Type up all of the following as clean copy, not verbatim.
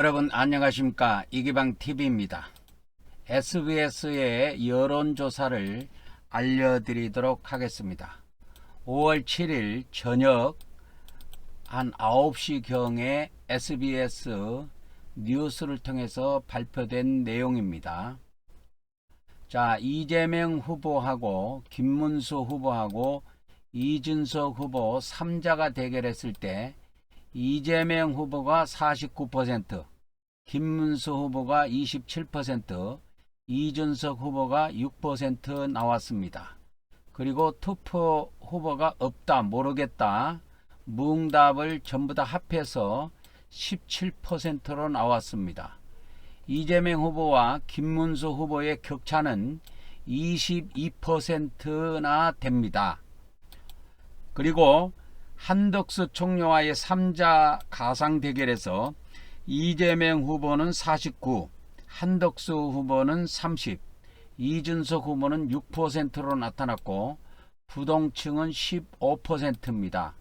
여러분 안녕하십니까, 이기방 TV입니다. SBS의 여론조사를 알려드리도록 하겠습니다. 5월 7일 저녁 한 9시경에 SBS 뉴스를 통해서 발표된 내용입니다. 자, 이재명 후보하고 김문수 후보하고 이준석 후보 3자가 대결했을 때 이재명 후보가 49%, 김문수 후보가 27%, 이준석 후보가 6% 나왔습니다. 그리고 투표 후보가 없다, 모르겠다, 무응답을 전부 다 합해서 17%로 나왔습니다. 이재명 후보와 김문수 후보의 격차는 22%나 됩니다. 그리고 한덕수 총리와의 3자 가상 대결에서 이재명 후보는 49, 한덕수 후보는 30, 이준석 후보는 6%로 나타났고 부동층은 15%입니다.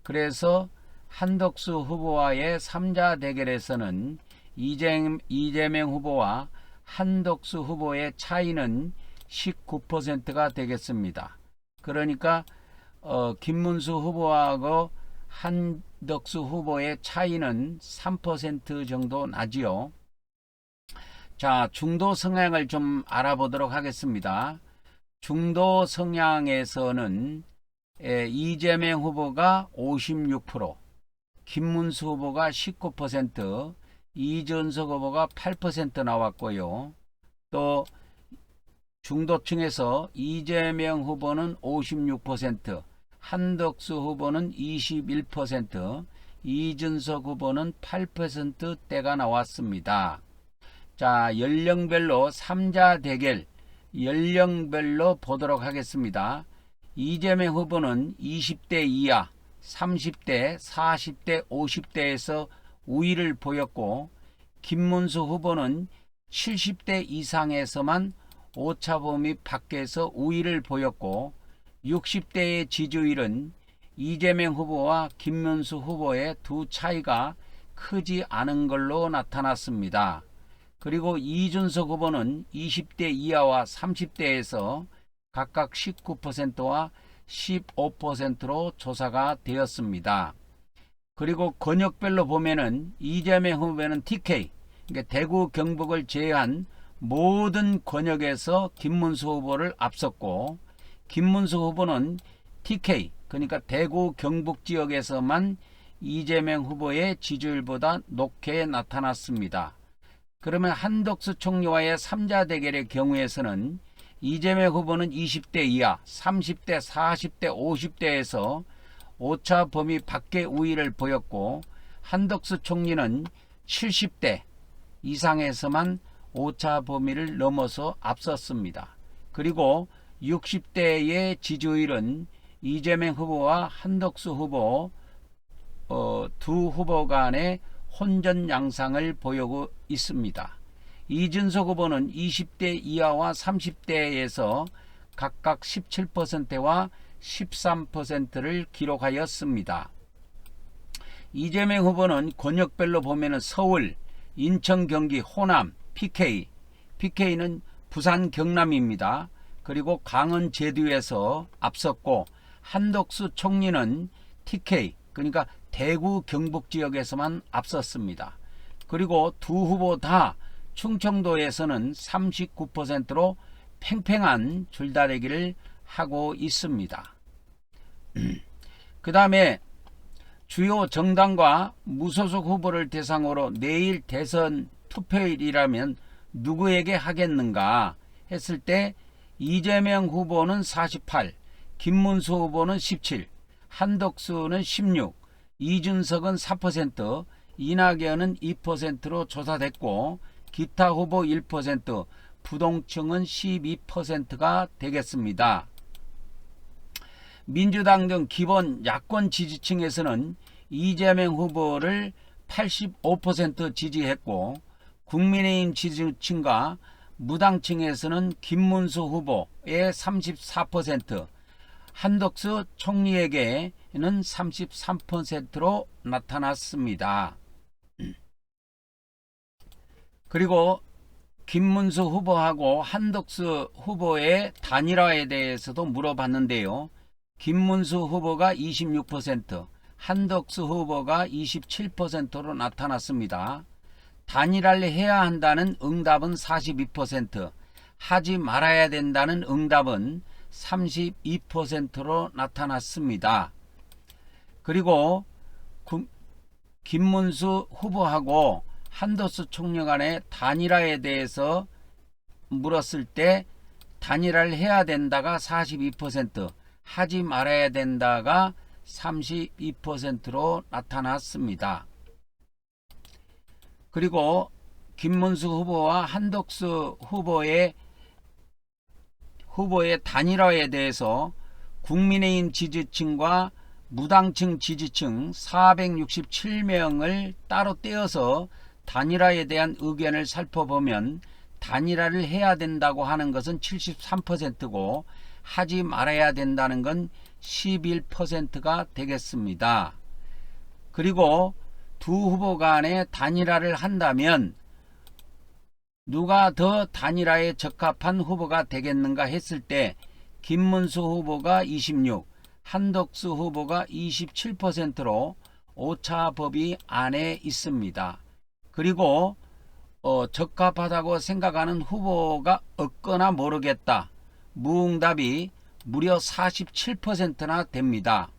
그래서 한덕수 후보와의 3자 대결에서는 이재명 후보와 한덕수 후보의 차이는 19%가 되겠습니다. 그러니까 김문수 후보하고 한덕수 후보의 차이는 3% 정도 나지요. 자, 중도 성향을 좀 알아보도록 하겠습니다. 중도 성향에서는 이재명 후보가 56%, 김문수 후보가 19%, 이준석 후보가 8% 나왔고요. 또 중도층에서 이재명 후보는 56%, 한덕수 후보는 21%, 이준석 후보는 8%대가 나왔습니다. 자, 연령별로 3자 대결, 연령별로 보도록 하겠습니다. 이재명 후보는 20대 이하, 30대, 40대, 50대에서 우위를 보였고, 김문수 후보는 70대 이상에서만 오차 범위 밖에서 우위를 보였고, 60대의 지지율은 이재명 후보와 김문수 후보의 두 차이가 크지 않은 걸로 나타났습니다. 그리고 이준석 후보는 20대 이하와 30대에서 각각 19%와 15%로 조사가 되었습니다. 그리고 권역별로 보면은 이재명 후보는 TK, 그러니까 대구 경북을 제외한 모든 권역에서 김문수 후보를 앞섰고, 김문수 후보는 TK, 그러니까 대구 경북 지역에서만 이재명 후보의 지지율보다 높게 나타났습니다. 그러면 한덕수 총리와의 3자 대결의 경우에서는 이재명 후보는 20대 이하, 30대, 40대, 50대에서 오차 범위 밖의 우위를 보였고, 한덕수 총리는 70대 이상에서만 오차 범위를 넘어서 앞섰습니다. 그리고 60대의 지지율은 이재명 후보와 한덕수 후보 두 후보 간의 혼전 양상을 보이고 있습니다. 이준석 후보는 20대 이하와 30대에서 각각 17%와 13%를 기록하였습니다. 이재명 후보는 권역별로 보면 서울, 인천, 경기, 호남, PK는 부산, 경남입니다. 그리고 강원, 제주에서 앞섰고, 한덕수 총리는 TK, 그러니까 대구, 경북 지역에서만 앞섰습니다. 그리고 두 후보 다 충청도에서는 39%로 팽팽한 줄다리기를 하고 있습니다. 그 다음에 주요 정당과 무소속 후보를 대상으로 내일 대선 투표일이라면 누구에게 하겠는가 했을 때 이재명 후보는 48, 김문수 후보는 17, 한덕수는 16, 이준석은 4%, 이낙연은 2%로 조사됐고, 기타 후보 1%, 부동층은 12%가 되겠습니다. 민주당 등 기본 야권 지지층에서는 이재명 후보를 85% 지지했고, 국민의힘 지지층과 무당층에서는 김문수 후보의 34%, 한덕수 총리에게는 33%로 나타났습니다. 그리고 김문수 후보하고 한덕수 후보의 단일화에 대해서도 물어봤는데요. 김문수 후보가 26%, 한덕수 후보가 27%로 나타났습니다. 단일화를 해야 한다는 응답은 42%, 하지 말아야 된다는 응답은 32%로 나타났습니다. 그리고 김문수 후보하고 한덕수 총리 간의 단일화에 대해서 물었을 때 단일화를 해야 된다가 42%, 하지 말아야 된다가 32%로 나타났습니다. 그리고 김문수 후보와 한덕수 후보의 단일화에 대해서 국민의힘 지지층과 무당층 지지층 467명을 따로 떼어서 단일화에 대한 의견을 살펴보면 단일화를 해야 된다고 하는 것은 73%고 하지 말아야 된다는 건 11%가 되겠습니다. 그리고 두 후보 간에 단일화를 한다면 누가 더 단일화에 적합한 후보가 되겠는가 했을 때 김문수 후보가 26, 한덕수 후보가 27%로 오차범위 안에 있습니다. 그리고 적합하다고 생각하는 후보가 없거나 모르겠다. 무응답이 무려 47%나 됩니다.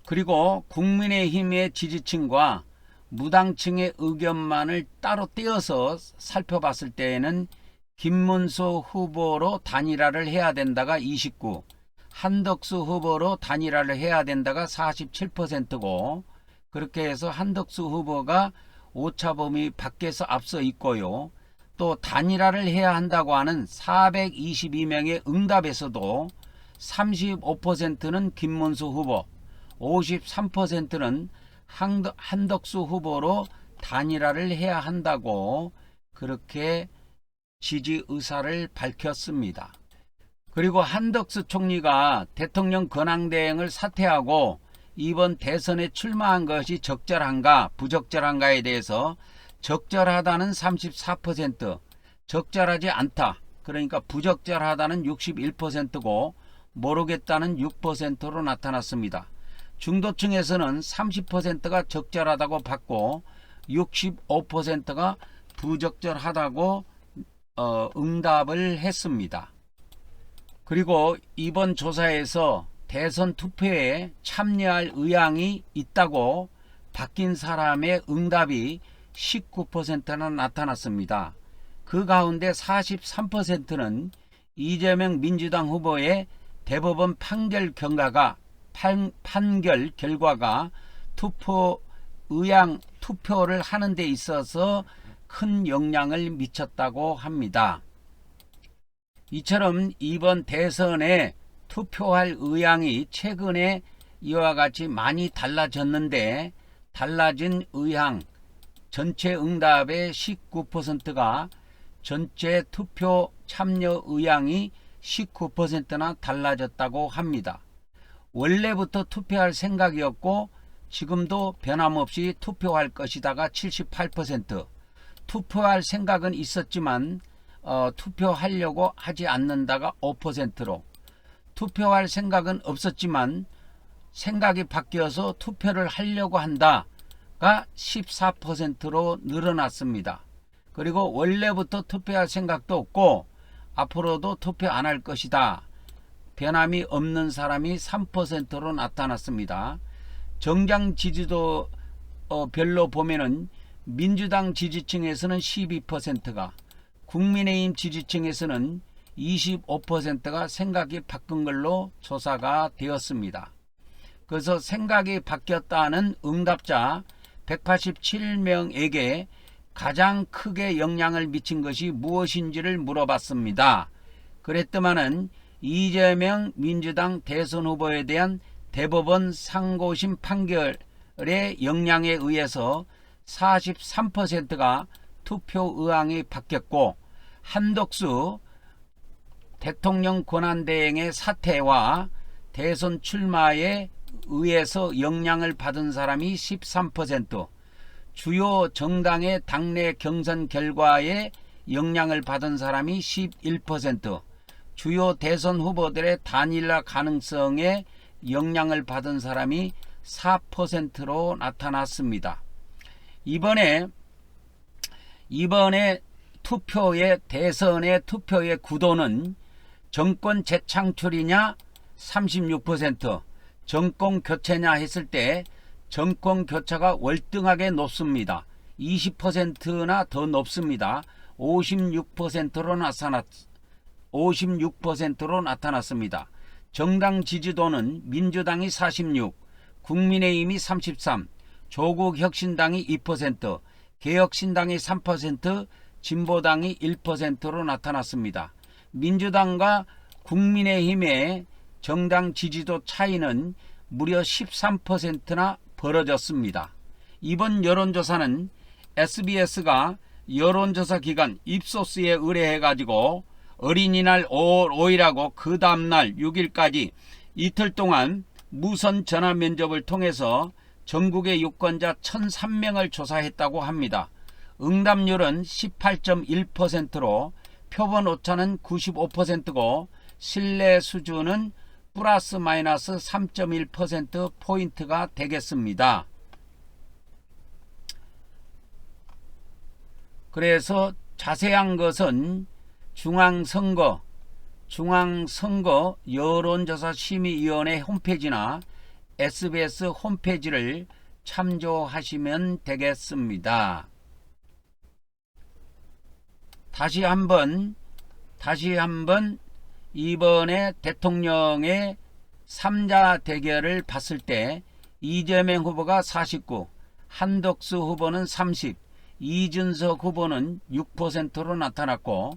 그리고 국민의힘의 지지층과 무당층의 의견만을 따로 떼어서 살펴봤을 때에는 김문수 후보로 단일화를 해야 된다가 29, 한덕수 후보로 단일화를 해야 된다가 47%고 그렇게 해서 한덕수 후보가 오차범위 밖에서 앞서 있고요. 또 단일화를 해야 한다고 하는 422명의 응답에서도 35%는 김문수 후보, 53%는 한덕수 후보로 단일화를 해야 한다고 그렇게 지지 의사를 밝혔습니다. 그리고 한덕수 총리가 대통령 권한대행을 사퇴하고 이번 대선에 출마한 것이 적절한가 부적절한가에 대해서 적절하다는 34%, 적절하지 않다, 그러니까 부적절하다는 61%고 모르겠다는 6%로 나타났습니다. 중도층에서는 30%가 적절하다고 봤고 65%가 부적절하다고 응답을 했습니다. 그리고 이번 조사에서 대선 투표에 참여할 의향이 있다고 바뀐 사람의 응답이 19%나 나타났습니다. 그 가운데 43%는 이재명 민주당 후보의 대법원 판결 결과가 투표를 하는 데 있어서 큰 영향을 미쳤다고 합니다. 이처럼 이번 대선에 투표할 의향이 최근에 이와 같이 많이 달라졌는데 달라진 의향 전체 응답의 19%가 전체 투표 참여 의향이 19%나 달라졌다고 합니다. 원래부터 투표할 생각이었고 지금도 변함없이 투표할 것이다가 78%, 투표할 생각은 있었지만 투표하려고 하지 않는다가 5%로, 투표할 생각은 없었지만 생각이 바뀌어서 투표를 하려고 한다가 14%로 늘어났습니다. 그리고 원래부터 투표할 생각도 없고 앞으로도 투표 안 할 것이다, 변함이 없는 사람이 3%로 나타났습니다. 정당 지지도 별로 보면은 민주당 지지층에서는 12%가, 국민의힘 지지층에서는 25%가 생각이 바뀐 걸로 조사가 되었습니다. 그래서 생각이 바뀌었다는 응답자 187명에게 가장 크게 영향을 미친 것이 무엇인지를 물어봤습니다. 그랬더만은 이재명 민주당 대선 후보에 대한 대법원 상고심 판결의 영향에 의해서 43%가 투표 의향이 바뀌었고 한덕수 대통령 권한대행의 사퇴와 대선 출마에 의해서 영향을 받은 사람이 13%, 주요 정당의 당내 경선 결과에 영향을 받은 사람이 11%, 주요 대선 후보들의 단일화 가능성에 영향을 받은 사람이 4%로 나타났습니다. 이번에 투표의 대선의 투표의 구도는 정권 재창출이냐 36%, 정권 교체냐 했을 때 정권 교체가 월등하게 높습니다. 20%나 더 높습니다. 56%로 나타났습니다. 정당 지지도는 민주당이 46, 국민의힘이 33, 조국혁신당이 2%, 개혁신당이 3%, 진보당이 1%로 나타났습니다. 민주당과 국민의힘의 정당 지지도 차이는 무려 13%나 벌어졌습니다. 이번 여론조사는 SBS가 여론조사 기관 입소스에 의뢰해가지고 어린이날 5월 5일하고 그 다음날 6일까지 이틀 동안 무선 전화 면접을 통해서 전국의 유권자 1,003명을 조사했다고 합니다. 응답률은 18.1%로 표본 오차는 95%고 신뢰 수준은 플러스 마이너스 3.1%포인트가 되겠습니다. 그래서 자세한 것은 중앙선거 여론조사심의위원회 홈페이지나 SBS 홈페이지를 참조하시면 되겠습니다. 다시 한번 이번에 대통령의 3자 대결을 봤을 때 이재명 후보가 49, 한덕수 후보는 30, 이준석 후보는 6%로 나타났고,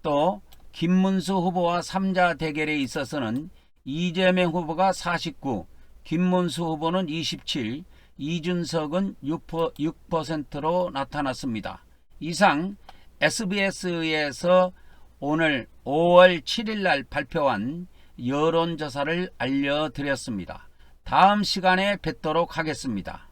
또 김문수 후보와 3자 대결에 있어서는 이재명 후보가 49, 김문수 후보는 27, 이준석은 6%로 나타났습니다. 이상 SBS에서 오늘 5월 7일 날 발표한 여론조사를 알려드렸습니다. 다음 시간에 뵙도록 하겠습니다.